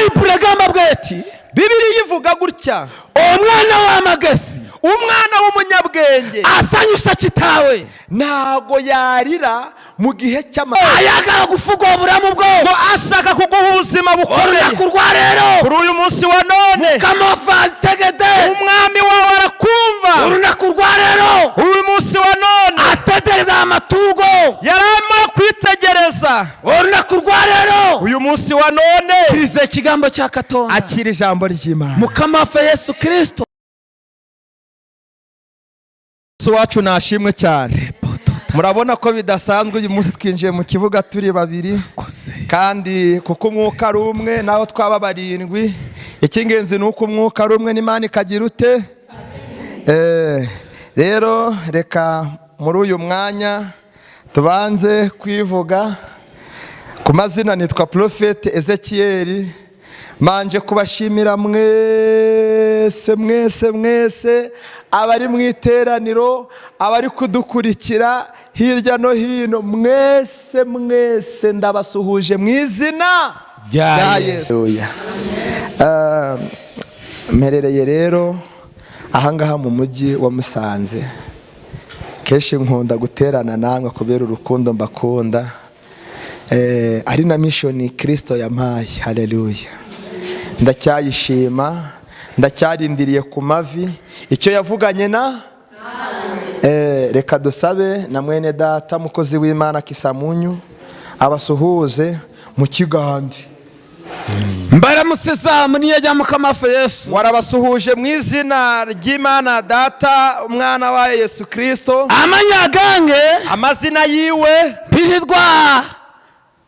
bayibura gamba bweti Bibiliya ivuga gutya, umwana w'amagezi umwana w'umunyabwenge asanyusa kitawe ntago yarira mu gihe ayagara gufuga uburamu bwo ngo ashaka kuguha ubuzima bukomeye. kurwa rero Kuri uyu munsi wa none kamofa tegede umwami wawe arakumva. kurwa rero Uyu munsi wa none ategereza amatugo yarama kwitegereza. kurwa rero Uyu munsi wa none krize kigambo cya Katonda akira ijambo ry'Imana. mukamafa Yesu Kristo wacu nashimwe cyane. Murabona ko bidasanzwe uyu munsi twinjiye mu kibuga turi babiri kandi kuko umwuka ari umwe naho twaba barindwi. Icy'ingenzi ni uko umwuka ari umwe n'Imana ikagira ute. Rero reka muri uyu mwanya tubanze kwivuga. Ku mazina nitwa Prophet Ezekiel. Manje kubashimira mwese abari mu iteraniro, abari kudukurikira hirya no hino, mwese ndabasuhuje mu izina rya Yesu. Mperereye rero ahangaha mu mujyi wa Musanze. Kenshi nkunda guterana namwe kubera urukundo mbakunda, ari na mission Kristo yampaye. Haleluya. Ndacyayishima, ndacyarindiriye ku mavi icyo yavuganye na reka dusabe na mwene data mukozi w'Imana Kisamunyu abasuhuze mu kigandi. mbaramuseza muniye jya mukamafa Yesu. Warabasuhuje mu izina ry'Imana Data, umwana wa Yesu Kristo. Amanyagange amazina yiwe piridwa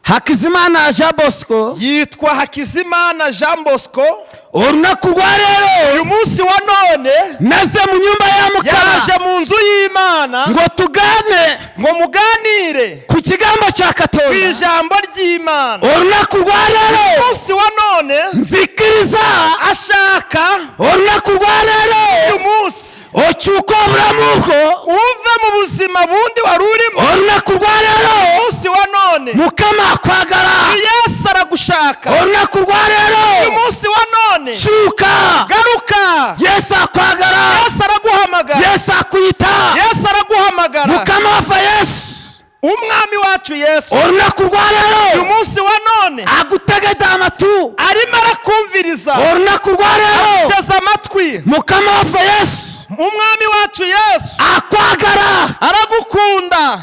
Hakizimana Jean Bosco. Yitwa Hakizimana Jean Bosco. Kurwa rero uyu munsi wa none naze mu nyumba ya Mukama, yaje mu nzu y'Imana ngo tugane, ngo muganire ku kigambo cya Katonda, ku ijambo ry'Imana. kurwa rero uyu munsi wa none nzikiriza ashaka kurwa rero uyu munsi ocyuko buramuko uve mu buzima bundi wari urimo. kurwa rero umunsi wa none Mukama kwagara Yesu aragushaka. kurwa rero uyu munsi wa none cyuka garuka. Yesu akwagara, Yesu araguhamagara. Yesu akwita, Yesu araguhamagara. mukamafa Yesu umwami wacu Yesu kurwa rero uyu munsi wa none agutegeda amatu arimo arakumviriza. kurwa rero ateze amatwi. mukamafa Yesu umwami wacu Yesu akwagara, aragukunda.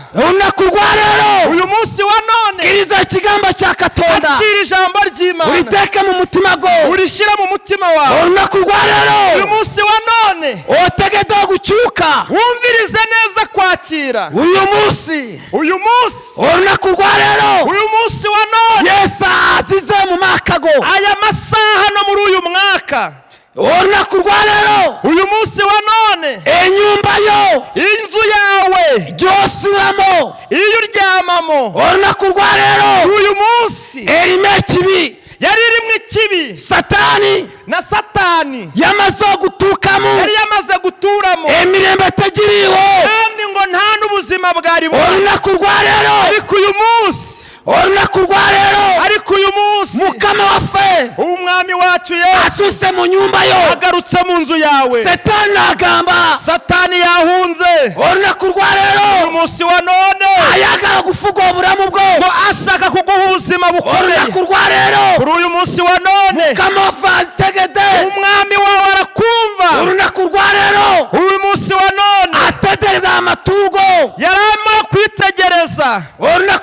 kurwa rero uyu munsi wa none kiriza ikigambo cya Katonda, akira ijambo ry'Imana, uriteke mu mutima go, urishyira mu mutima wawe. kurwa rero uyu munsi wa none otegeda gucyuka, wumvirize neza kwakira uyu munsi kurwa rero uyu munsi wa none Yesu azize mu makago aya masaha no muri uyu mwaka. kurwa rero uyu munsi wa none inyumba yo inzu yawe ryosuramo iyo uryamamo kurwa rero uyu munsi erime kibi yari irimo ikibi na satani yamaze gutukamo, yari yamaze guturamo, emirembe atagiriho kandi ngo nta n'ubuzima bwari kurwa rero ariko uyu munsi Mukama wafe umwami wacu Yesu atuse mu nyumba yo, agarutse mu nzu yawe. Satani agamba, Satani yahunze kurwa rero uyu munsi wa none ayagara gufuga uburamu bwo ngo ashaka kuguha ubuzima bukomeye. kurwa rero kuri uyu munsi wa none Mukama wafe tegede umwami wawe arakumva. kurwa rero uyu munsi wa none ategereza amatugo yarama kwitegereza.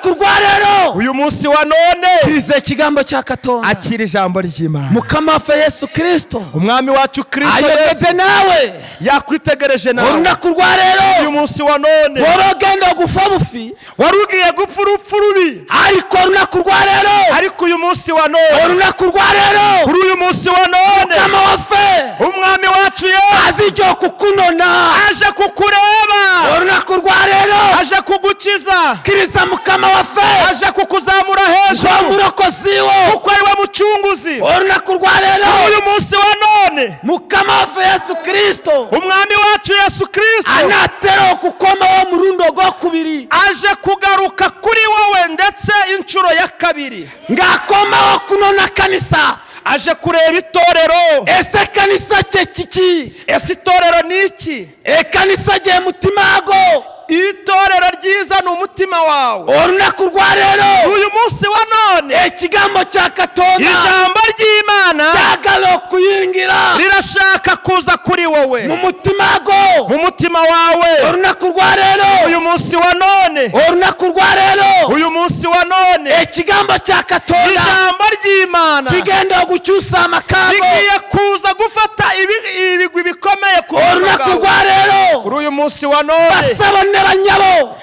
kurwa rero uyu munsi wa none krize ikigambo cya Katonda, akira ijambo ry'Imana. Mukama wafe Yesu Kristo umwami wacu Kristo ayobede nawe yakwitegereje nawe. kurwa rero uyu munsi wa none worogenda gufa bufi wari ugiye gupfa urupfu rubi, ariko kurwa rero ariko uyu munsi wa none kurwa rero kuri uyu munsi wa none Mukama wafe umwami wacu Yesu azijyo kukunona aje kukureba, kurwa rero aje kugukiza, kiriza Mukama wafe aje kukuzamura hejuru murokozi wo kuko ari we mucunguzi. kurwa rero uyu munsi wa none Mukama wafe Yesu Kristo umwami wacu Yesu Kristo anatero kukoma wo murundo go kubiri aje kugaruka kuri wowe ndetse inshuro ya kabiri, ngakoma wo kunona kanisa aje kureba itorero. ese kanisa cye kiki Ese itorero ni iki? kanisa cye mutima wago Itorero ryiza ni umutima wawe. olunaku rwa rero Uyu munsi wa none ekigambo kya Katonda ijambo ry'Imana kyagala okuyingira rirashaka kuza kuri wowe mu mutima gwo mu mutima wawe. olunaku rwa rero Uyu munsi wa none olunaku rwa rero uyu munsi wa none ekigambo kya Katonda ijambo ry'Imana kigenda okukyusa amakago rigiye kuza gufata ibigwi bikomeye ku olunaku rwa rero kuri uyu munsi wa none. basaba ne banyabo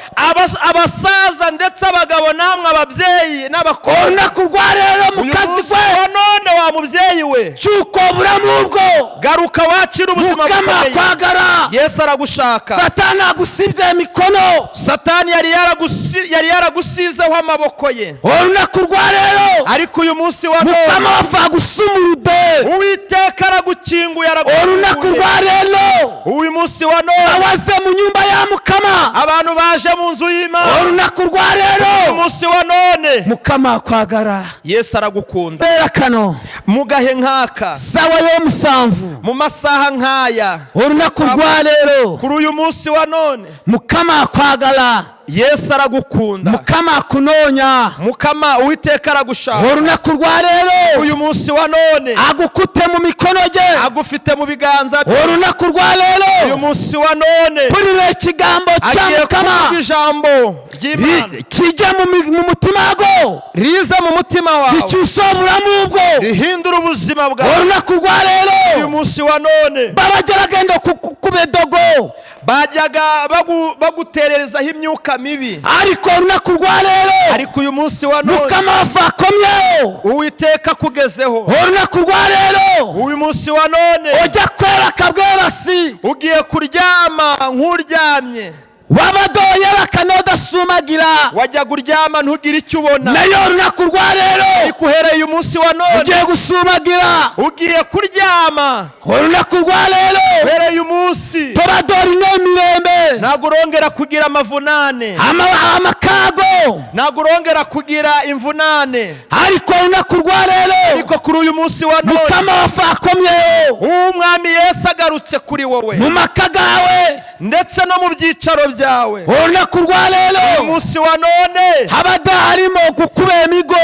Abasaza ndetse abagabo namwe ababyeyi n'abakobwa, olunaku rwa rero mukazi munsi gwe wa none wa mubyeyi we, cyuko obulamu bwo garuka wakira ubuzima mukama bukomeye. kwagara Yesu aragushaka. satani agusibye emikono Satani yari yaragusizeho amaboko ye, olunaku rwa rero ariko uyu munsi wa mukama none wafe agusumulude Uwiteka aragukinguye olunaku rwa rero uyu munsi wa none abaze mu nyumba ya mukama abantu baje mu nzu y'Imana olunaku rwa uyu rero munsi wa none mukama akwagara Yesu aragukunda. bera kano Mu gahe nk'aka, sawa y'omusanvu mu masaha nk'aya, olunaku rwa rero kuri uyu munsi wa none mukama akwagala Yesu aragukunda. mukama akunoonya Mukama Uwiteka aragushaka. olunaku rwa rero Uyu munsi wa none agukute mu mikono gye agufite mu biganza bye. olunaku rwa Uyu rero munsi wa none pulira ekigambo kya agiye mukama kuvuga ijambo ry'Imana kijya mu mutima gwo riza mu mutima wawe, ricyusa obulamu bwo rihindura ubuzima bwawe. olunaku rwa Uyu rero munsi wa none babageragenda kukuba edogo bajyaga bagutererezaho imyuka mibi, ariko olunaku rwa rero ariko uyu munsi wa none mukama wafe akomyeho Uwiteka akugezeho. olunaku rwa rero Uyu munsi wa none ojja kwera kabwebasi ugiye kuryama nk'uryamye, wabadoyera kanodasumagira wajyaga uryama ntugire icyo ubona, naye olunaku rwa rero ariko uhereye uyu munsi wa none ugiye gusumagira ugiye kuryama. olunaku rwa rero Uhereye uyu munsi tobadori n'emirembe ntabwo urongera kugira amavunane, amakago ntabwo urongera kugira imvunane, ariko olunaku rwa rero ariko kuri uyu munsi wa none mukama wafe akomyeho umwami Yesu agarutse kuri wowe mu maka gawe ndetse no mu byicaro byawe. olunaku rwa Uyu rero munsi wa none habadde harimo gukuba emigo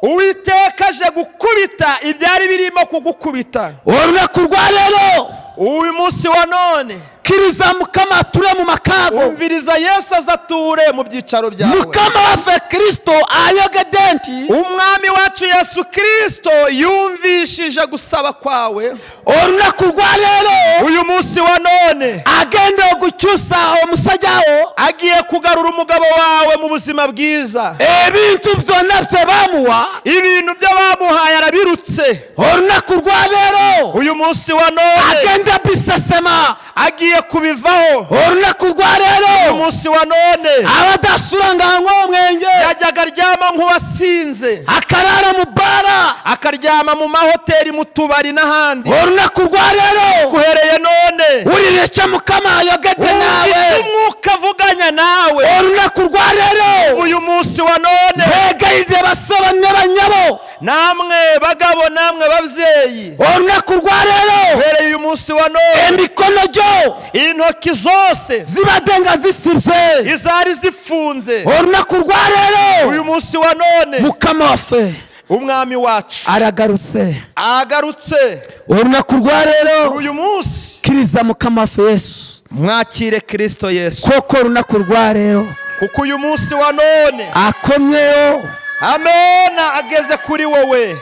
Uwiteka aje gukubita ibyari birimo kugukubita. olunaku rwa rero Uyu munsi wa none kkiriza mukama ature mu makago umviriza Yesu azature mu byicaro byawe. mukama waffe kristo ayogedde nti Umwami wacu Yesu Kristo yumvishije gusaba kwawe. olunaku rwa rero Uyu munsi wa none agenda okukyusa omusajja wo agiye kugarura umugabo wawe mu buzima bwiza. ebintu byonna bye bamuwa Ibintu byo bamuhaye arabirutse. olunaku rwa rero Uyu munsi wa none agenda bisesema agiye kubivaho. olunaku rwa Uyu rero munsi wa none abadasula nga anywa omwenge yajyaga aryama nk'uwasinze, akarara mu bara akaryama mu mahoteli, mu tubari n'ahandi. olunaku rwa rero Kuhereye none wulira icyo mukama ayogedde nawe ufite umwuka avuganya nawe. olunaku rwa rero Uyu munsi wa none begayirire basaba ne banyabo namwe bagabo namwe babyeyi, olunaku rwa rero uhereye uyu munsi wa none emikono gyo intoki zose zibadde nga zisibye izari zifunze, olunaku rwa rero uyu munsi wa none mukama waffe umwami wacu aragarutse agarutse. olunaku rwa rero Uyu munsi kkiriza mukama waffe yesu mwakire Kristo Yesu, koko olunaku rwa rero kuko uyu munsi wa none akomyeho amena ageze kuri wowe.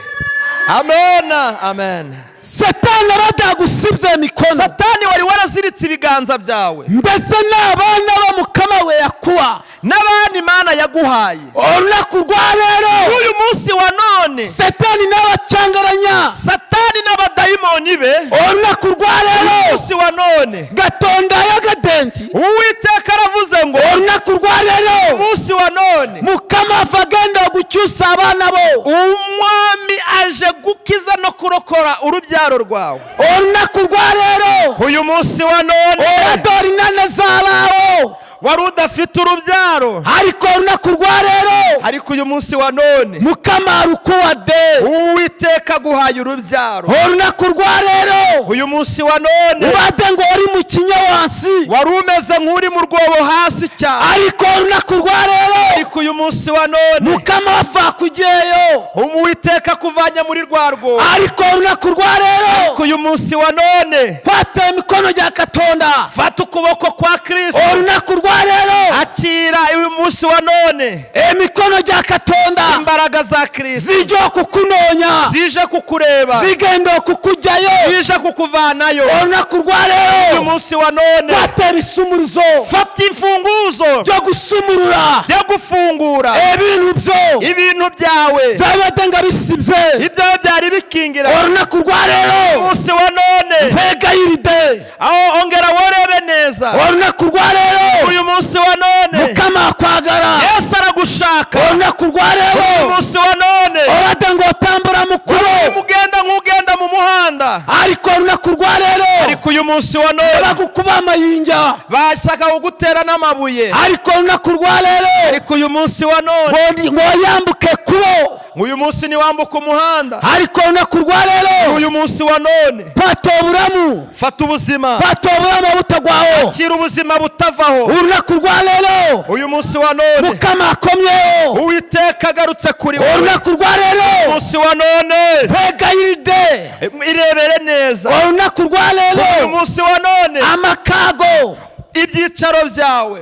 Amena, amen. satani abadde agusibye emikono Satani wari waraziritse ibiganza byawe ndetse n'abaana bo mukama we yakuwa n'abandi Imana yaguhaye. olunaku rwa rero Uyu munsi wa none satani n'abacyangaranya Satani n'abadayimoni be olunaku rwa uyu rero munsi wa none gatonda ayogedde nti Uwiteka aravuze ngo olunaku rwa uyu rero munsi wa none mukama ava agenda okukyusa abaana bo umwami aje gukiza no kurokora urubyaro rwawe. olunaku rwa rero Uyu munsi wa none obadde olina ne zaalaawo wari udafite urubyaro, ariko urunaku rwa rero ariko uyu munsi wa none mukama arukuwade uwiteka aguhaye urubyaro. urunaku rwa rero uyu munsi wa none ubade ngo uri mu kinyawansi, wari umeze nk'uri mu rwobo hasi cyane, ariko urunaku rwa rero ariko uyu munsi wa none mukama wava kugiyeyo, uwiteka akuvanye muri rwa rwobo, ariko urunaku rwa rero ariko uyu munsi wa none kwateye imikono rya katonda, fata ukuboko kwa Kristo, urunaku rwa rero akira uyu munsi wa none imikono rya katonda imbaraga za Kristo zijya kukunonya, zije kukureba, zigenda kukujyayo, zije kukuvanayo. urunaku rwa uyu rero munsi wa none kwatera isumurizo fata imfunguzo ryo gusumurura byo gufungura ibintu byo ibintu byawe byabade ngo bisibye, ibyawe byari bikingira. urunaku rwa uyu rero munsi wa none mpegayiride, aho ongera worebe neza. urunaku rwa rero uyu munsi wa none mukama akwagara, Yesu aragushaka. urunaku rwa uyu rero munsi wa none urade ngo utambura mukuru, mugenda nk'ugenda mu muhanda, ariko urunaku rwa rero ariko uyu munsi wa none bagukuba amayinja, bashaka kugutera n'amabuye, ariko urunaku rwa rero ariko uyu munsi wa none ngo yambuke kubo, uyu munsi niwambuka umuhanda, ariko urunaku rwa rero uyu munsi wa none patoburamu, fata ubuzima, patoburamu butagwaho, kira ubuzima butavaho. urunaku rwa rero uyu munsi wa none mukama akomyeho, uwiteka agarutse kuri wowe. urunaku rwa rero umunsi wa none mpegayiride, irebere neza. urunaku rwa uyu rero munsi wa none amakago, ibyicaro byawe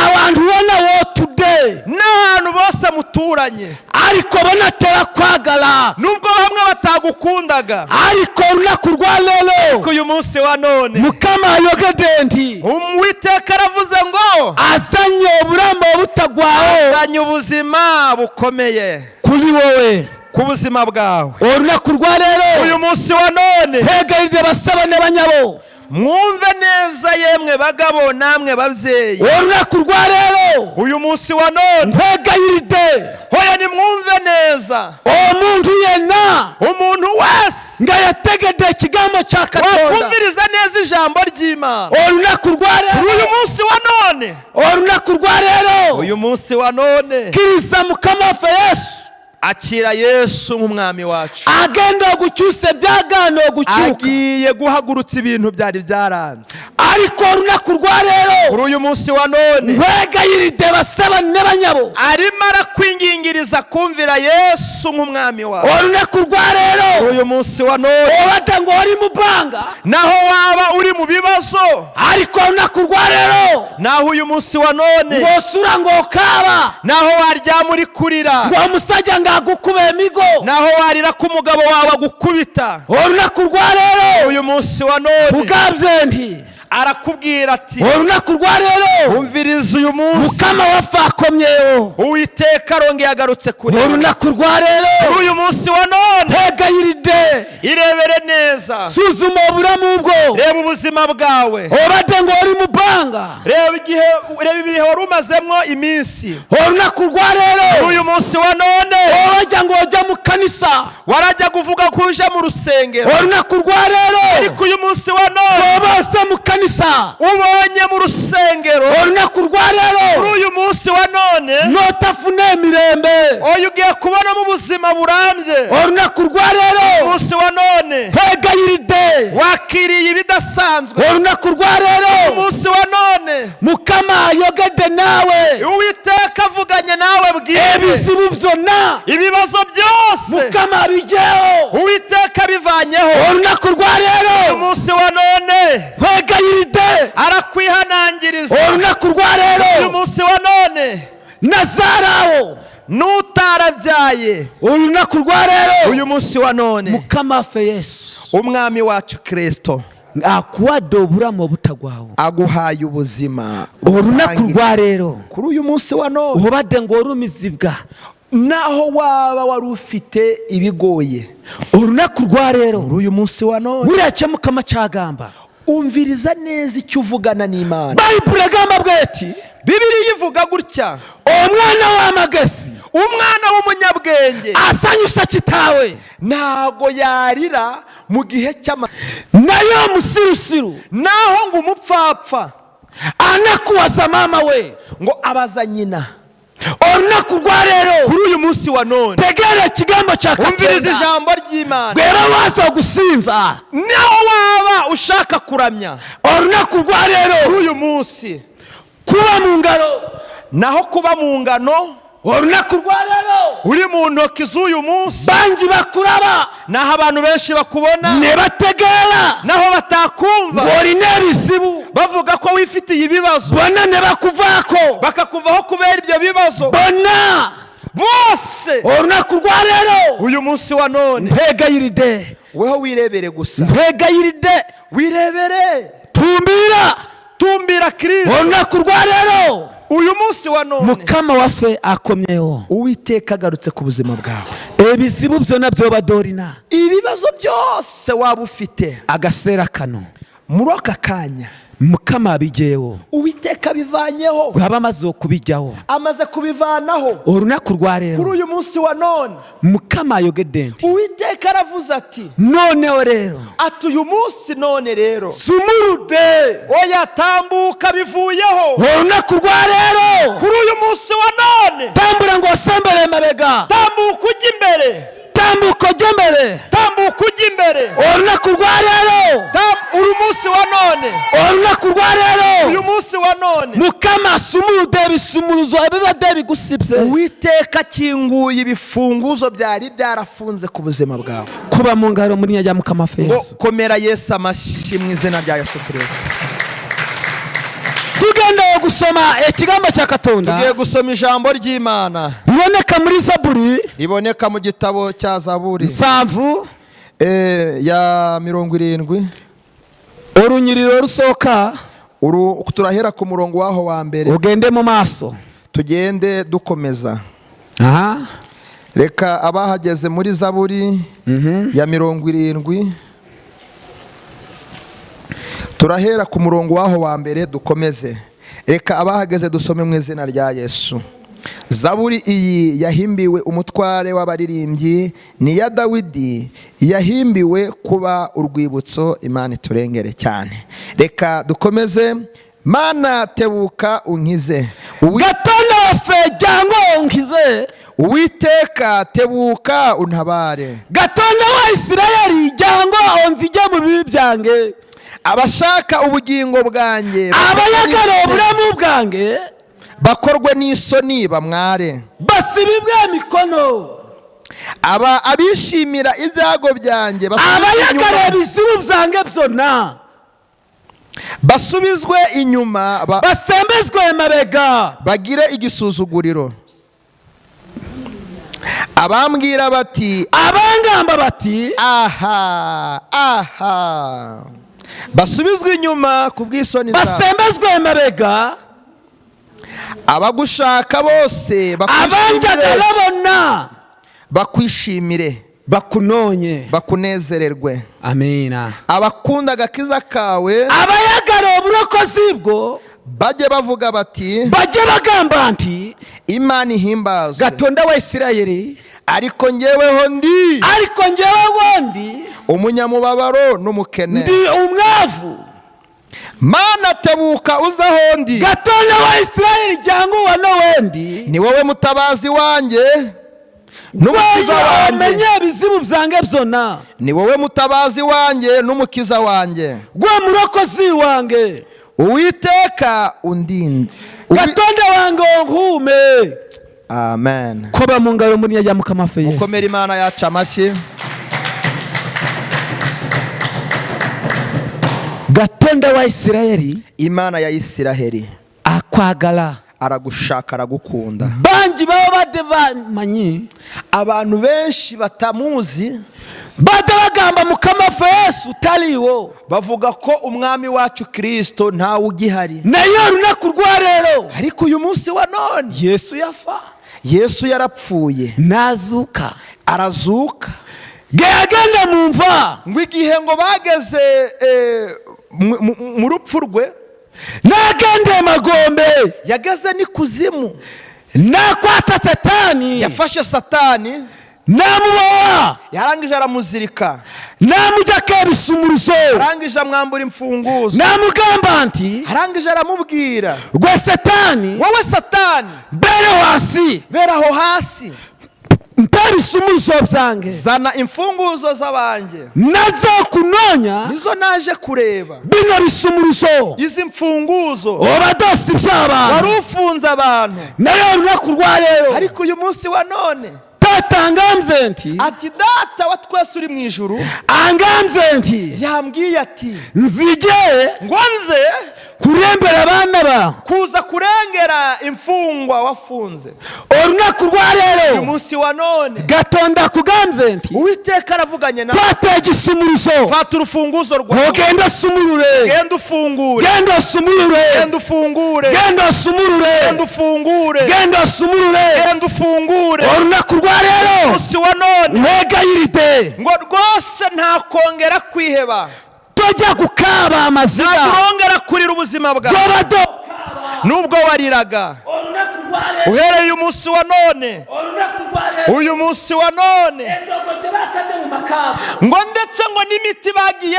abantu ubona wo today, n'ahantu bose muturanye, ariko banatera kwagala, nubwo bamwe batagukundaga, ariko urunaku rwa rero ariko uyu munsi wa none mukama yogede nti uwiteka aravuze ngo azanye uburamo butagwaho azanye ubuzima bukomeye kuri wowe, ku buzima bwawe. urunaku rwa rero uyu munsi wa none mpegayiride basaba n'abanyabo, mwumve neza yemwe bagabo namwe babyeyi, urunaku rwa rero uyu munsi wa none mpegayiride hoya nimwumve neza, omuntu yena umuntu wese nga yategede ikigambo cya katonda, wakumviriza neza ijambo ry'Imana urunaku rwa uyu rero, munsi wa none, urunaku rwa rero uyu munsi wa none kiriza mukama wafe Yesu, akira Yesu nk'umwami wacu, agenda gucyuse byagano gucyuka, agiye guhagurutsa ibintu byari byaranze. ariko urunaku rwa rero kuri uyu munsi wa none mpegayiride basaba n'abanyabo, arimo arakwingingiriza kumvira Yesu nk'umwami wawe. urunaku rwa kuri rero uyu munsi wa none ubata ngo uri mu banga, naho waba uri mu bibazo, ariko urunaku rwa rero naho uyu munsi wa none ngo sura ngo kaba, naho waryama uri kurira, ngo musajya ngo agukube imigo, naho warira ko umugabo wawe agukubita, urunaku rwa rero uyu munsi wa none ugabye nti arakubwira ati urunaku rwa rero umviriza uyu munsi mukama wafakomyeho, uwiteka arongeye agarutse kuri wowe. urunaku rwa kuri rero uyu munsi wa none mpegayiride irebere neza, suzuma uburamu bwo, reba ubuzima bwawe, ubate ngo uri mu banga, reba ibihe wari umazemo iminsi. urunaku rwa kuri rero uyu munsi wa none wajya ngo ujya mu kanisa, warajya kuvuga ko uje mu rusengero, urunaku rwa rero ariko uyu munsi wa none bose mu kanisa, ubonye mu rusengero. urunaku rwa kuri rero uyu munsi wa none notafune mirembe, oya ugiye kubonamo ubuzima burambye. urunaku rwa rero umunsi wa none mpegayiride wakiriye ibidasanzwe. urunaku rwa rero umunsi wa none mukama yogede nawe, uwiteka avuganye nawe bwite, ebizibu byona ibibazo byose mukama bijeho, uwiteka bivanyeho. urunaku rwa rero umunsi wa none mpegayiride arakwihanangiriza. urunaku rwa uyu rero munsi wa none nazarawo, n'utarabyaye, urunaku rwa rero uyu munsi wa none mukama wafe Yesu umwami wacu Kristo akuwade oburamu obutagwaho, aguhaye ubuzima. urunaku rwa rero kuri uyu munsi wa none ubade ngo urumizibwa, naho waba wari ufite ibigoye, urunaku rwa rero kuri uyu munsi wa none buriya cyo mukama cyagamba, umviriza neza icyo uvugana n'Imana. bayibule gamba bweti, Bibiliya ivuga gutya, omwana w'amagezi umwana w'umunyabwenge asanyusa kitawe ntago yarira mu gihe cy'ama, nayo musirusiru, naho ngo umupfapfa anakubaza mama we ngo abaza nyina. olunaku lwa leero kuri uyu munsi wa none tegeera ekigambo kya umviriza Katonda ijambo ry'Imana. gwera waaza okusinza naho waba ushaka kuramya olunaku lwa leero kuri uyu munsi, kuba mu ngalo naho kuba mu ngano olunaku lwa leero uri mu ntoki z'uyu munsi, bangi bakulaba naho abantu benshi bakubona ne bategeera naho batakumva ng'olina ebizibu bavuga ko wifitiye ibibazo, bonna ne bakuvaako bakakuvaho kubera ibyo bibazo bonna bose. olunaku lwa leero uyu munsi wa none nkwegayiridde weho wirebere gusa, nkwegayiridde wirebere, tumbira Kristo. olunaku lwa leero uyu munsi wa none mukama waffe akomyewo, Uwiteka agarutse ku buzima bwawe. ebizibu byonna by'obadde olina ibibazo byose waba ufite akaseera kano muri aka kanya mukama abijeewo, Uwiteka abivanyeho, bw'aba amaze okubijjawo amaze kubivanaho. olunaku lwa kuri leero uyu munsi wa none mukama ayogedde nti Uwiteka aravuze ati, nooneho leero ati uyu munsi none rero sumurudde oya tambuka bivuyeho. olunaku lwa leero kuri uyu munsi wa none tambula ng'osembera emabega, tambuka ujya imbere, tambuka ojje mbere tambuka ujya imbere. olunaku lwa leero uyu munsi wa none, olunaku lwa leero uyu munsi wa none mukama asumuludde ebisumuluzo ebibadde bigusibye, Uwiteka akinguye ibifunguzo byari byarafunze ku buzima bwawe. kuba mu ngalo mu linnya rya mukama waffe ngo Yesu. komera Yesu amashyi mu izina rya Yesu Kristo. tugenda gusoma ekigambo kya Katonda tugiye gusoma ijambo ry'Imana riboneka muri Zaburi riboneka mu gitabo cya Zaburi 7 ya 70. orunyiriro rusooka turahera ku murongo waho wa mbere ugende mu maaso tugende dukomeza. aha reka abahageze muri Zaburi ya 70 turahera ku murongo waho wa mbere dukomeze. Reka abahageze dusome mu izina rya Yesu. Zaburi iyi yahimbiwe umutware w'abaririmbyi, ni ya Dawidi, yahimbiwe kuba urwibutso. Imana iturengere cyane. Reka dukomeze. Mana tebuka unkize, Katonda waffe jjangu onkize, Uwiteka tebuka untabare, Katonda wa Isirayeli jjangu onzije mu bibi byange, abashaka ubugingo bwanjye abayagala obulamu bwange bakorwe n'isoni bamware, basibibwe emikono, abishimira ibyago byanjye abayagala ebizibu byange byonna basubizwe inyuma, basembezwe emabega, bagire igisuzuguriro, abambwira bati abangamba bati aha aha, basubizwe inyuma ku bw'isoni zabo, basembezwe emabega, abagushaka bose abanjagala bonna bakwishimire, bakunoonye, bakunezererwe. amina. abakunda agakiza kawe abayagala obulokozi bwo bajye bavuga bati bajje bagamba nti Imana ihimbazwe, Katonda wa Isirayeli, ariko njyeweho ndi ariko njyeweho ndi umunyamubabaro n'umukene. ndi umwavu. Mana tebuka uza aho ndi, Katonda wa Isirayeli jjangu wano wendi, ni wowe mutabazi wanjye n'umukiza wanjye, omenye ebizibu byange byonna, ni wowe mutabazi wanjye n'umukiza wanjye, gwe mulokozi wange, Uwiteka undinde. Katonda wange onkuume. Amen. koba mu ngalo mu linnya rya mukama waffe Yesu. Mukomere Imana yacu amashyi. Katonda wa Isirayeli, Imana ya Isiraheli akwagala, aragushaka, aragukunda. bangi baba badde bamanyi, Abantu benshi batamuzi badde bagamba mukama waffe Yesu taliiwo, bavuga ko umwami wacu Kristo ntawe ugihari, naye olunaku lwa leero ariko uyu munsi wa none Yesu yafa Yesu yarapfuye n'azuuka, arazuka. ge yagenda mu nva, ngo igihe ngo bageze mu rupfu rwe n'agenda emagombe, yageze n'ikuzimu, n'akwata Sataani, yafashe Satani namuboha yarangije aramuzirika, namujya kebisa umuruzo arangije amwambura imfunguzo, namugamba nti arangije aramubwira, gwe Satani wowe Satani mbere hasi bera aho hasi, mpebisa umuruzo byange zana imfunguzo z'abanjye, nazo kunonya nizo naje kureba. bino bisa umuruzo Izi mfunguzo obadosi by'abantu wari ufunze abantu, nayo runaku rwa rero ariko uyu munsi wa none tata angambye nti ati data wa twese uri mu ijuru angambye nti yambwiye ati nzige ngo nze kurembera abana ba kuza kurengera imfungwa wafunze. orunaku rwa Uyu rero munsi wa none gatonda kugambye nti Uwiteka aravuganye nawe, twategisa umuruzo fata urufunguzo rwawe, ntugende sumurure genda ufungure, genda sumurure genda ufungure, genda sumurure genda ufungure, genda sumurure genda ufungure. orunaku rwa rero Umunsi wa none wegayiride ngo rwose ntakongera kwiheba, tojya gukaba amaziga ntakurongera kurira ubuzima bwawe rw'abado nubwo wariraga. orunaku rwa rero Uhereye umunsi wa none, orunaku rwa rero uyu munsi wa none, endogote batade mu makaba ngo ndetse ngo n'imiti bagiye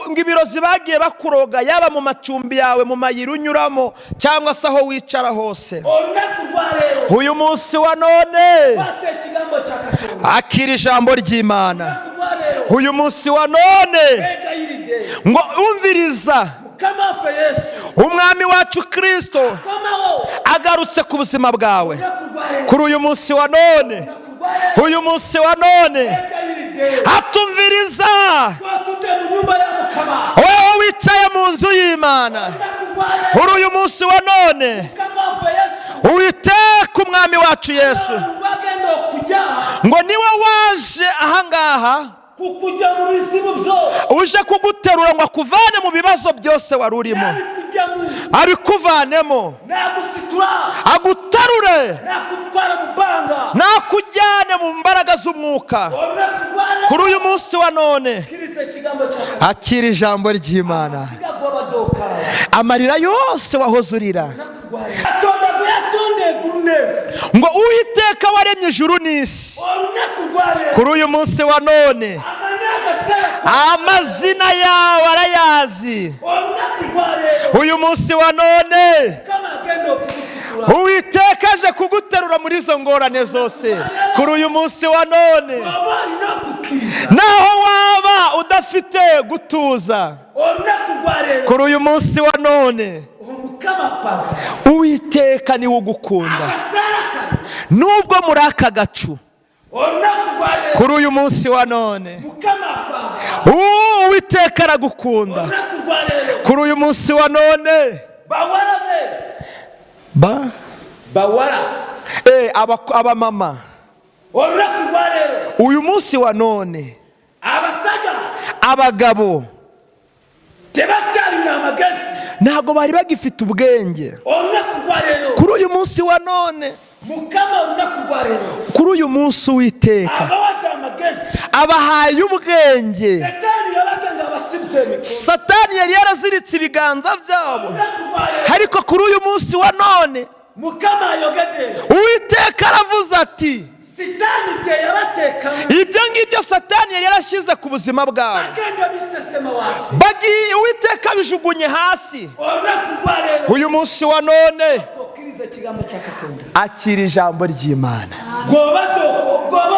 ngo ibirozi bagiye bakuroga, yaba mu macumbi yawe, mu mayira unyuramo, cyangwa se aho wicara hose, orunaku rwa rero uyu munsi wa none bate ikigambo cya Katonda akira ijambo ry'Imana. orunaku rwa rero Uyu munsi wa none wegayiride ngo umviriza, mukama waffe Yesu umwami wacu Kristo komaho agarutse ku buzima bwawe orunaku rwa rero kuri uyu munsi wa none, orunaku rwa rero uyu munsi wa none wegayiride atumviriza twatude mu nyumba ya mukama wowe wicaye mu nzu y'Imana. orunaku rwa rero Kuri uyu munsi wa none mukama waffe Yesu Uwiteka umwami wacu Yesu bagenda okujja ngo niwe waje ahangaha kukujya mu bizibu byose uje kuguterura ngo akuvane mu bibazo byose wari urimo, nabikujyamo abikuvanemo, nagusitura agutarure, nakutwara mu banga nakujyane mu mbaraga z'umwuka. orunaku rwa rero Kuri uyu munsi wa none kiriza ikigambo cya Katonda akira ijambo ry'Imana. gwabadoka Amarira yose wahoze urira Katonda gwe yatonde eggulu n'ensi ngo Uwiteka waremye ijuru n'isi, orunaku rwa rero kuri uyu munsi wa none amanya agasera amazina yawe arayazi. orunaku rwa rero Uyu munsi wa none kama agenda okugusitura Uwiteka aje kuguterura muri izo ngorane zose. Kuri uyu munsi wa none waba alina okukkiriza naho waba udafite gutuza, orunaku rwa rero kuri uyu munsi wa none omukama kwagala Uwiteka niwe ugukunda, akaseera kano nubwo muri aka gacu. orunaku rwa rero Kuri uyu munsi wa none mukama kwagala Uwiteka aragukunda. orunaku rwa rero Kuri uyu munsi wa none bawala be bawala abamama, orunaku rwa rero uyu munsi wa none abasajja abagabo tebakyalina amagezi ntabwo bari bagifite ubwenge. orunaku rwa rero Kuri uyu munsi wa none, mukama orunaku rwa rero kuri uyu munsi Uwiteka abawadde amagezi abahaye ubwenge. setaani yabaga nga abasibiza emikono Satani yari yaraziritse ibiganza byabo, orunaku rwa rero ariko kuri uyu munsi wa none mukama ayogedde Uwiteka aravuze ati sitaani bye yabateekamo ibyo ngibyo Satani yari yarashyize ku buzima bwawe agenda bisesema wansi bagiye Uwiteka bijugunye hasi. orunaku rwa rero Uyu munsi wa none okkiriza ekigambo kya Katonda akira ijambo ry'Imana. gwoba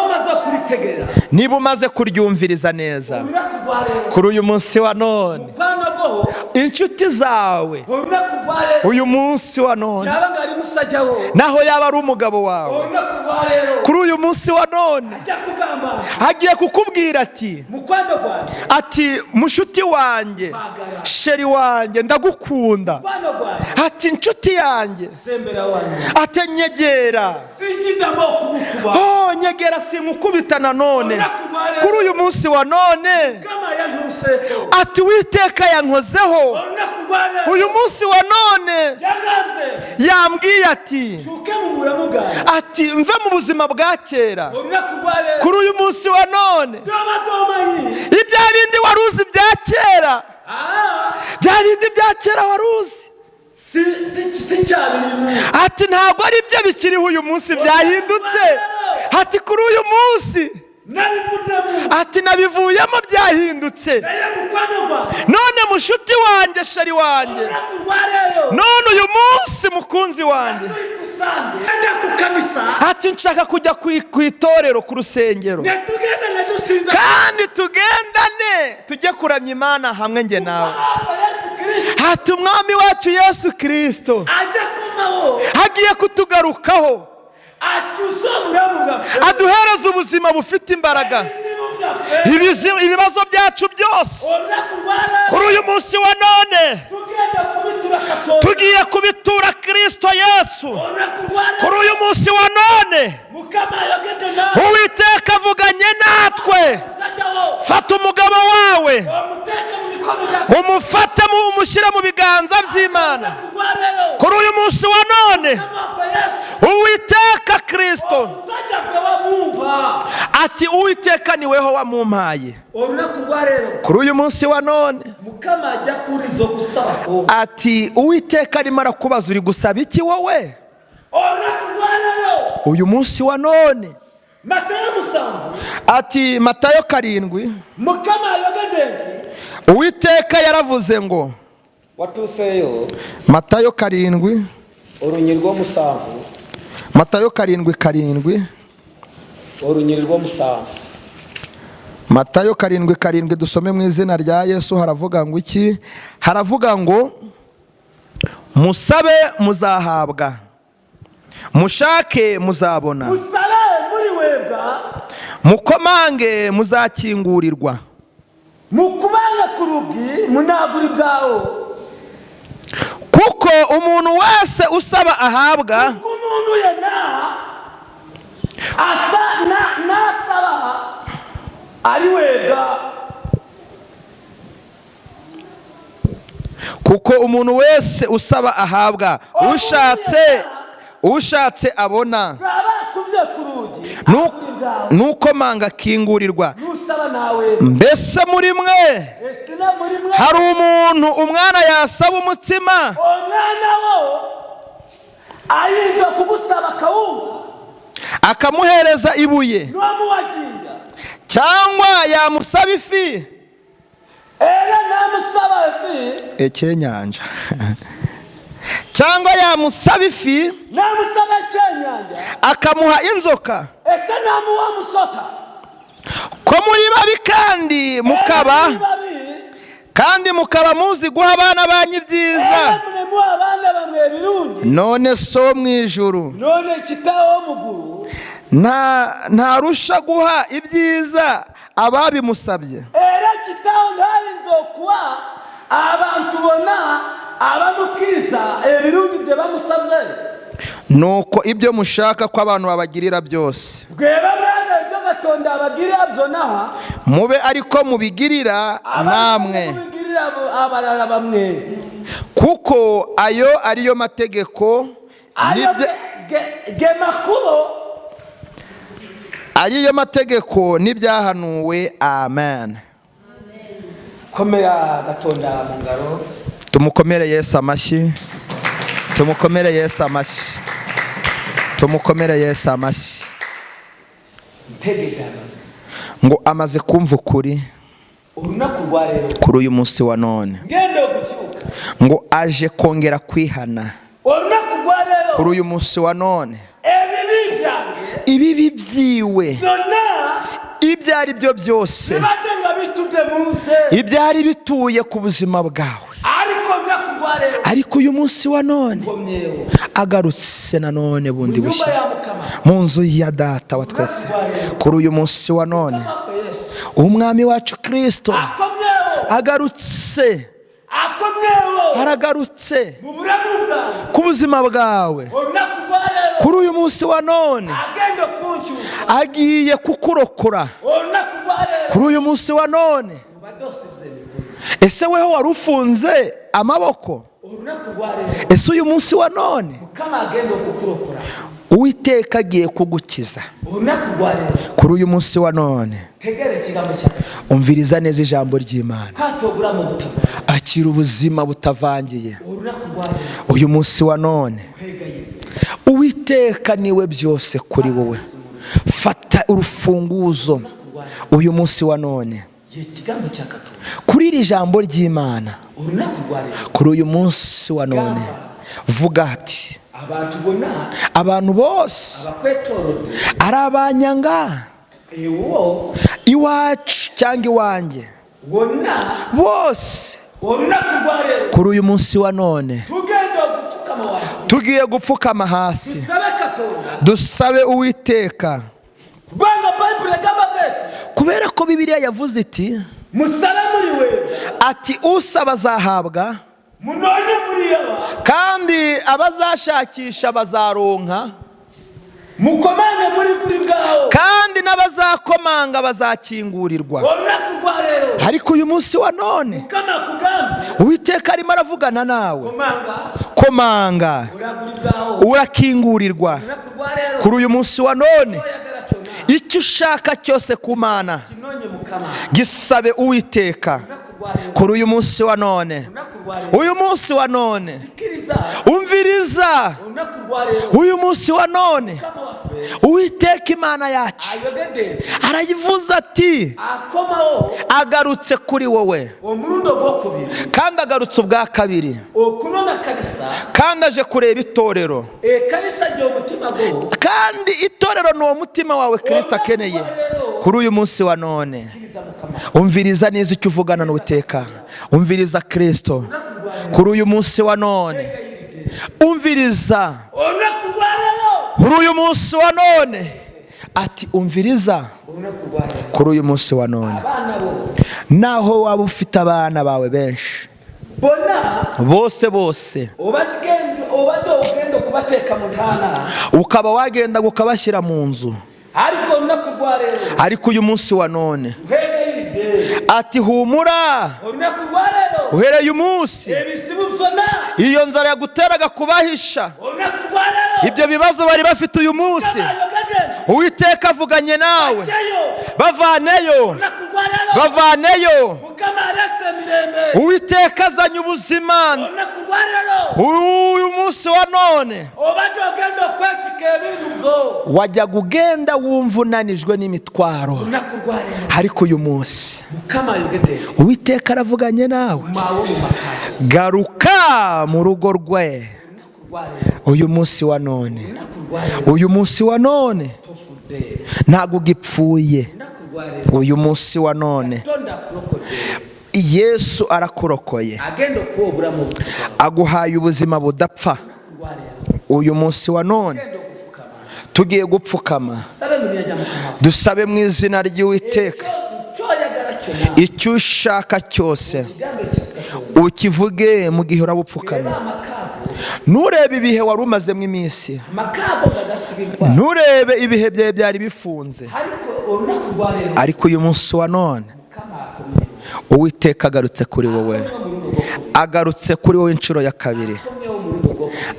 omaze okulitegeera Niba umaze kuryumviriza neza, orunaku rwa rero kuri uyu munsi wa none mukwano gwo inshuti zawe, orunaku rwa rero uyu munsi wa none yaba nga ali musajja wo naho yaba ari umugabo wawe, orunaku rwa rero kuri uyu munsi wa none ajja kugamba agiye kukubwira ati mukwano gwange mushuti wanjye, sheri wanjye, ndagukunda. mukwano gwange Ati inshuti yanjye, sembera wange ati nyegera. sinjiddamu okubukuba Nyegera simukubita nanone. orunaku rwa rero Kuri uyu munsi wa none mukama yantuuseeko ati Uwiteka yankozeho. olunaku rwa rero Uyu munsi wa none yaganze yambwiye ati tuuke mu bulamu bwange ati mve mu buzima bwa kera. olunaku rwa rero Kuri uyu munsi wa none gyobadde omanyi ibya bindi wari uzi bya kera, bya bindi bya kera wari uzi, sikyabirimu ati ntabwo ari byo bikiriho uyu munsi, byahindutse. ati kuri uyu munsi nabivuyemo ati nabivuyemo byahindutse. naye mukwano gwange None mushuti wanjye, shari wanjye, olunaku lwa leero none uyu munsi mukunzi wanjye, tuli ku Sande enda ku kanisa ati nshaka kujya ku itorero, ku rusengero, ne tugenda ne dusinza kandi tugendane tujye kuramya Imana hamwe njye nawe. Yesu Kristo Ati umwami wacu Yesu Kristo ajya kumaho agiye kutugarukaho, acyusa obulamu bwaffe aduhereza ubuzima bufite imbaraga. ebizibu byaffe Ibibazo byacu byose olunaku lwa leero kuri uyu munsi wa none tugenda kubitura Katonda tugiye kubitura Kristo Yesu. olunaku lwa Kuri leero uyu munsi wa none Mukama ayogedde nawe Uwiteka avuganye natwe. omusajja wo Fata umugabo wawe omuteeke mu mikono gyange umufate umushyire mu biganza by'Imana. olunaku lwa leero Kuri uyu munsi wa none Mukama waffe Yesu Uwiteka Kristo omusajja gwe wamumpa ati Uwiteka niweho wamumpaye. olunaku lwa leero Kuri uyu munsi wa none Mukama ajja kuwuliza okusaba kwo ati Uwiteka arimo arakubaza uri gusaba iki wowe olunaku lwa leero uyu munsi wa none. Matayo 7 Ati Matayo 7, Mukama ayogedde nti Uwiteka yaravuze ngo, watuuseeyo Matayo 7, olunyiri lw'omusanvu Matayo 7:7, olunyiri lw'omusanvu Matayo 7:7, dusome mu izina rya Yesu. Haravuga ngo iki? Haravuga ngo musabe muzahabwa, mushake muzabona, musabe muliweebwa mukomange muzakingurirwa. mukubanga ku rugi munaagulibwawo Kuko umuntu wese usaba ahabwa, ku muntu yenna n'asaba aliweebwa. kuko umuntu wese usaba ahabwa, ushatse abona, bw'aba akubye ku rugi Nu- agulibwawo n'ukomanga akingurirwa. n'usaba nawe Mbese muri mwe esina muri mwe hari umuntu umwana yasaba umutsima omwana wo ayinza kugusaba kawunga akamuhereza ibuye, n'omuwaginga cyangwa yamusaba ifi era n'amusaba efi ekyenyanja cyangwa yamusaba ifi n'amusaba ekyenyanja akamuha inzoka. ese n'amuwa musota Ko muri babi kandi mukaba muzi guha abana banyu ibyiza, era mulemu abaana bamwe ebirungi none so mu ijuru none kitaawo omugulu ntarusha guha ibyiza ababimusabye. era kitaawo ntayinza okuwa abantu bonna abamukkiriza ebirungi bye bamusabye. Nuko ibyo mushaka ko abantu babagirira byose bweba bwana ibyo Katonda abagirira byonna mube ariko mubigirira namwe, mubigirira abalala bamwe, kuko ayo ariyo mategeko ge makulu ariyo mategeko n'ibyahanuwe. Amen. komera Katonda mu ngaro. Tumukomere Yesu amashyi, tumukomere Yesu amashyi, tumukomere Yesu amashyi. Ntegekanaze Ngo amaze kumva ukuri olunaku lwa leero kuri uyu munsi wa none, ngenda okukyuka ngo aje kongera kwihana olunaku lwa leero kuri uyu munsi wa none. ebibi byange Ibibi byiwe byonna ibyo ari byo byose, bibadde nga bitudde mu nze, ibyari bituye ku buzima bwawe, ariko olunaku lwa leero ariko uyu munsi wa none nkomyewo agarutse nanone bundi mu nyumba bushya ya Mukama. mu nzu ya data wa twese. Kuri uyu munsi wa none Mukama waffe Yesu umwami wacu Kristo akomyewo agarutse, aragarutse mu bulamu bwange ku buzima bwawe. olunaku lwa leero Kuri uyu munsi wa none agenda okunkyusa agiye kukurokora. olunaku lwa leero Kuri uyu munsi wa none obadde osibiza emikono ese weho wari ufunze amaboko? olunaku lwa leero Ese uyu munsi wa none Mukama agenda okukurokora Uwiteka agiye kugukiza. olunaku lwa leero Kuri uyu munsi wa none tegera ekigambo kyange umviriza neza ijambo ry'Imana, kwata obulamu obutaggwaawo akira ubuzima butavangiye. olunaku lwa leero Uyu munsi wa none kwegayirira Uwiteka niwe byose kuri wowe. Fata urufunguzo uyu munsi wa none kuri iri jambo ry'Imana. Kuri uyu munsi wa none vuga ati abantu bose ari abanyanga iwacu cyangwa iwanjye bose kuri uyu munsi wa none tugiye gupfukama hasi dusabe Uwiteka, kubera ko Bibiliya yavuze iti ati usaba azahabwa kandi abazashakisha bazaronka kandi n'abazakomanga bazakingurirwa. Ariko uyu munsi wa none Uwiteka arimo aravugana nawe, komanga urakingurirwa. Kuri uyu munsi wa none icyo ushaka cyose ku Mana gisabe Uwiteka. Kuri uyu munsi wa none, uyu munsi wa none umviriza, uyu munsi wa none Uwiteka Imana yacu arayivuza ati agarutse kuri wowe, kandi agarutse ubwa kabiri, kandi aje kureba itorero, kandi itorero ni uwo mutima wawe Kristo akeneye. Kuri uyu munsi wa none umviriza neza icyo uvugana n'Uwiteka, umviriza Kristo. Kuri uyu munsi wa none umviriza, kuri uyu munsi wa none ati umviriza. Kuri uyu munsi wa none naho waba ufite abana bawe benshi bose ukaba wagenda ukabashyira mu nzu, ariko uyu munsi wa none ati humura, uhereye umunsi iyo nzara yaguteraga kubahisha ibyo bibazo bari bafite uyu munsi, Uwiteka avuganye nawe. Bavaneyo, bavaneyo. Uwiteka azanye ubuzima uyu munsi wa none. Wajya kugenda wumva unanijwe n'imitwaro, ariko uyu munsi Uwiteka aravuganye nawe. Garuka mu rugo rwe uyu munsi wa none, uyu munsi wa none ntago gipfuye. Uyu munsi wa none Yesu arakurokoye, aguhaye ubuzima budapfa. Uyu munsi wa none tugiye gupfukama dusabe mu izina ry'Uwiteka, icyo ushaka cyose ukivuge mu gihe urabupfukama. Nurebe ibihe wari umazemo iminsi, nurebe ibihe byawe byari bifunze, ariko uyu munsi wa none Uwiteka agarutse kuri wowe, agarutse kuri wowe inshuro ya kabiri,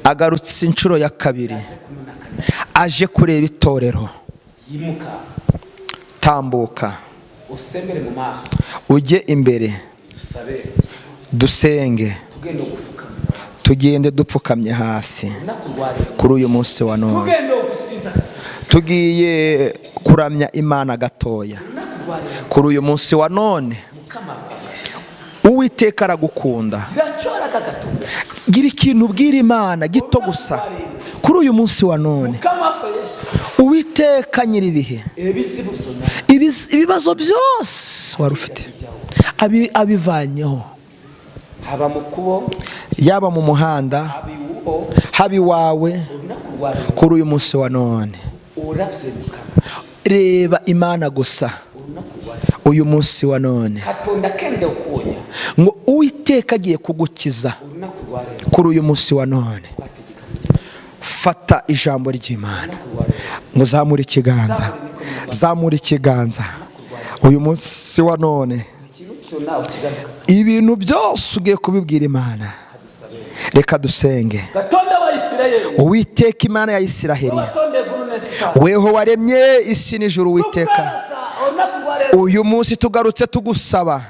agarutse inshuro ya kabiri, aje kureba itorero. Tambuka ujye imbere dusenge, tugende dupfukamye hasi. Kuri uyu munsi wa none tugiye kuramya Imana gatoya. Kuri uyu munsi wa none Uwiteka aragukunda, gira ikintu ubwira Imana gito gusa. Kuri uyu munsi wa none Uwiteka nyiribihe ibibazo byose wari ufite abivanyeho, yaba mu muhanda, haba iwawe. Kuri uyu munsi wa none reba Imana gusa. Uyu munsi wa none ngo Uwiteka agiye kugukiza. Kuri uyu munsi wa none fata ijambo ry'Imana ngo zamura ikiganza, zamura ikiganza. Uyu munsi wa none ibintu byose ugiye kubibwira Imana. Reka dusenge. Uwiteka Imana ya Isiraheli, weho waremye isi n'ijuru, Uwiteka uyu munsi tugarutse tugusaba,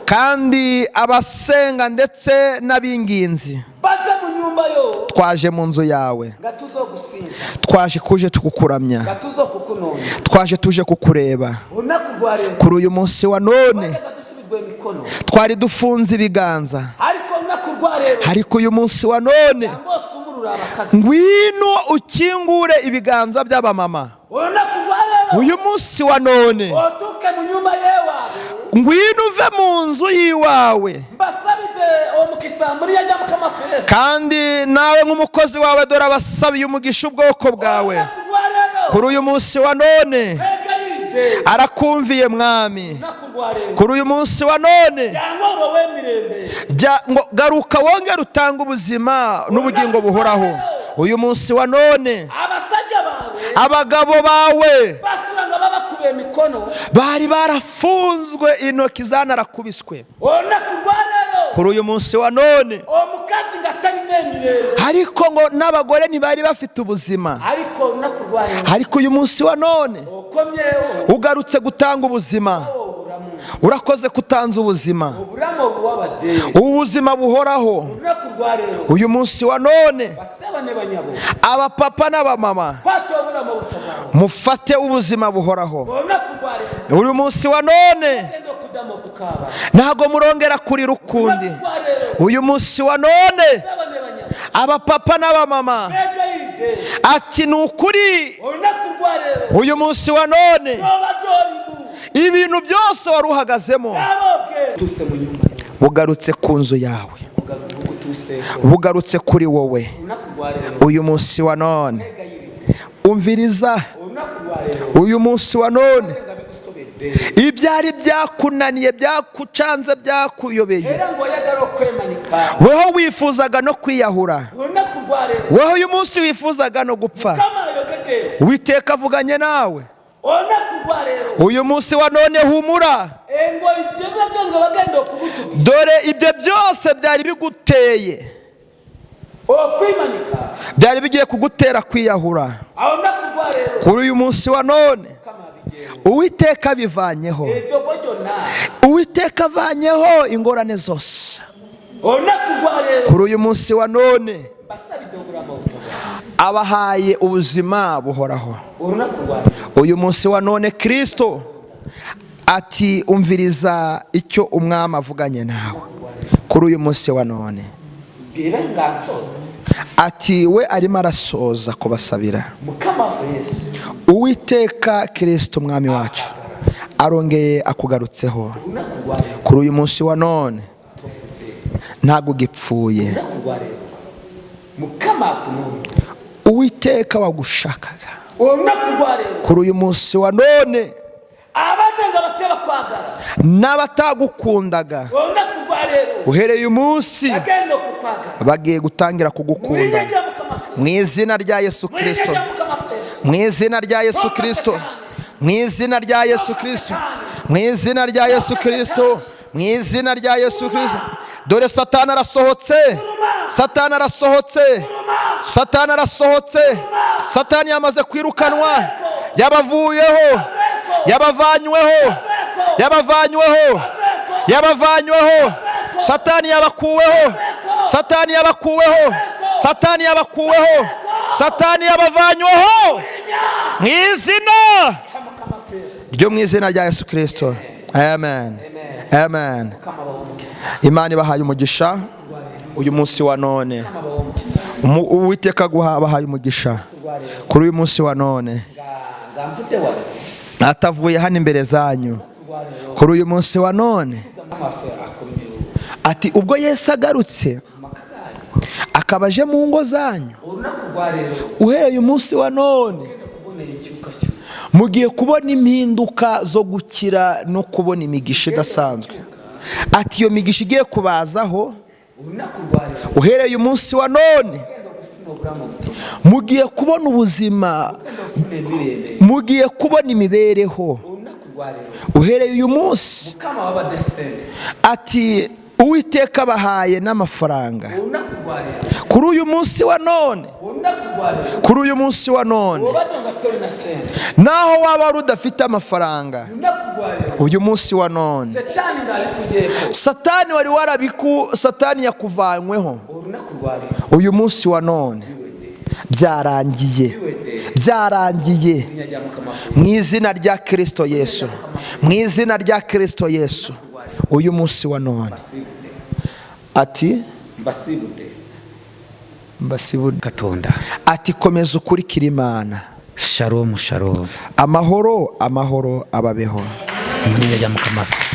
kandi abasenga ndetse n'abinginzi rero twaje mu nzu yawe, ngatuzo gusinza twaje kuje tukukuramya, ngatuzo kukunona twaje tuje kukureba. unakurwa rero Kuri uyu munsi wa none dusubizwe mikono twari dufunze ibiganza, ariko unakurwa rero ariko uyu munsi wa none ngose umurura abakazi ngwino ukingure ibiganza by'abamama. unakurwa rero Uyu munsi wa none otuke mu nyumba yewe ngwino uve mu nzu yiwawe, mbasabide omukisa muri yajya mukamafesi kandi nawe nk'umukozi wawe dore abasabiye umugisha ubwoko bwawe. unakurwa rero Kuri uyu munsi wa none egayide arakumviye mwami. unakurwa rero Kuri uyu munsi wa none yangoro wemirembe ngo garuka wongere utange ubuzima n'ubugingo buhoraho. Uyu munsi wa none abasajja bawe abagabo bawe basuranga babakubeye mikono bari barafunzwe, intoki zanarakubiswe. unakurwa rero Kuri uyu munsi wa none omukazi ngatari nemirembe ariko ngo n'abagore ntibari bafite ubuzima. ariko unakurwa rero Ariko uyu munsi wa none okomyeho ugarutse gutanga ubuzima. Urakoze kutanza ubuzima, uburamu buwabade ubuzima buhoraho. unakurwa rero Uyu munsi wa none basabane banyabo abapapa n'abamama kwato buramo butabaro mufate ubuzima buhoraho. unakurwa rero Uyu munsi wa none endo kudamo kukaba ntago murongera kurira ukundi. unakurwa rero Uyu munsi wa none basabane banyabo abapapa n'abamama egayide ati ni ukuri. unakurwa rero Uyu munsi wa none obadoribu ibintu byose wari uhagazemo yaboke tuse mu nyumba bugarutse ku nzu yawe, ugavuga tuse bugarutse kuri wowe. unakurwa rero Uyu munsi wa none egayide umviriza. unakurwa rero Uyu munsi wa none ngabigusobede ibyari byakunaniye, byakucanze, byakuyobeye, era ngo yagaro kwemanika weho wifuzaga no kwiyahura, unakurwa rero weho uyu munsi wifuzaga no gupfa, kama yogete Uwiteka avuganye nawe. unakurwa rero Uyu munsi wa none humura, ngo ibyebege ngo bagende okubutubi dore ibyo byose byari biguteye, okwimanika byari bigiye kugutera kwiyahura. aho unakurwa rero Kuri uyu munsi wa none kama bigero Uwiteka abivanyeho, edogojo na Uwiteka avanyeho ingorane zose. unakurwa rero Kuri uyu munsi wa none basabidoguramo butabaro abahaye ubuzima buhoraho. unakurwa rero Uyu munsi wa none Kristo ati umviriza icyo umwami avuganye nawe. Kuri uyu munsi wa none bwira ngansoza ati we arimo arasoza kubasabira. mukama wa Yesu Uwiteka Kristo umwami wacu arongeye akugarutseho. unakurwa rero Kuri uyu munsi wa none ntabwo ugipfuye. unakurwa rero mukama kuno Uwiteka wagushakaga. unakurwa rero Kuri uyu munsi wa none abadenga bateba kwagara n'abatagukundaga unakurwa rero uhereye uyu munsi agenda kukwagara bagiye gutangira kugukunda. muriyeje mukama Mu izina rya Yesu Kristo, muriyeje mukama Yesu mu izina rya Yesu Kristo, mu izina rya Yesu Kristo, mu izina rya Yesu Kristo, mu izina rya Yesu Kristo. Dore Satani arasohotse, Satani arasohotse, Satani arasohotse. Satani yamaze kwirukanwa, yabavuyeho, yabavanyweho, yabavanyweho, yabavanyweho. Satani yabakuweho, Satani yabakuweho, Satani yabakuweho, Satani yabavanyweho mu izina ryo mu izina rya Yesu Kristo. Amen, amen. Imana ibahaye umugisha uyu munsi wa none. Uwiteka abahaye umugisha kuri uyu munsi wa none, ngamfite wa atavuye hano imbere zanyu kuri uyu munsi wa none. Ati ubwo Yesu agarutse akaba aje mu ngo zanyu, unakurwa rero uhereye umunsi wa none kubonera icyuka cyo mugiye kubona impinduka zo gukira no kubona imigisha idasanzwe. Ati iyo migisha igiye kubazaho unakurwa rero uhereye umunsi wa none mugiye kubona ubuzima, mugiye kubona imibereho unakurwa rero uhereye uyu munsi. mukama w'abadesende Ati Uwiteka abahaye n'amafaranga unakurwa rero kuri uyu munsi wa none, unakurwa rero kuri uyu munsi wa none. ubadonga tori na sente Naho waba wari udafite amafaranga, unakurwa rero uyu munsi wa none setani ndabikugeko Satani wari Satani yakuvanyweho. uyu munsi wa none byarangiye mu izina rya Kristo Yesu, mu izina rya Kristo Yesu. Uyu munsi wa none ati mbasibude Katonda ati komeza ukurikira Imana. Shalom shalom. Amahoro ababeho. Munye ya mukamafi.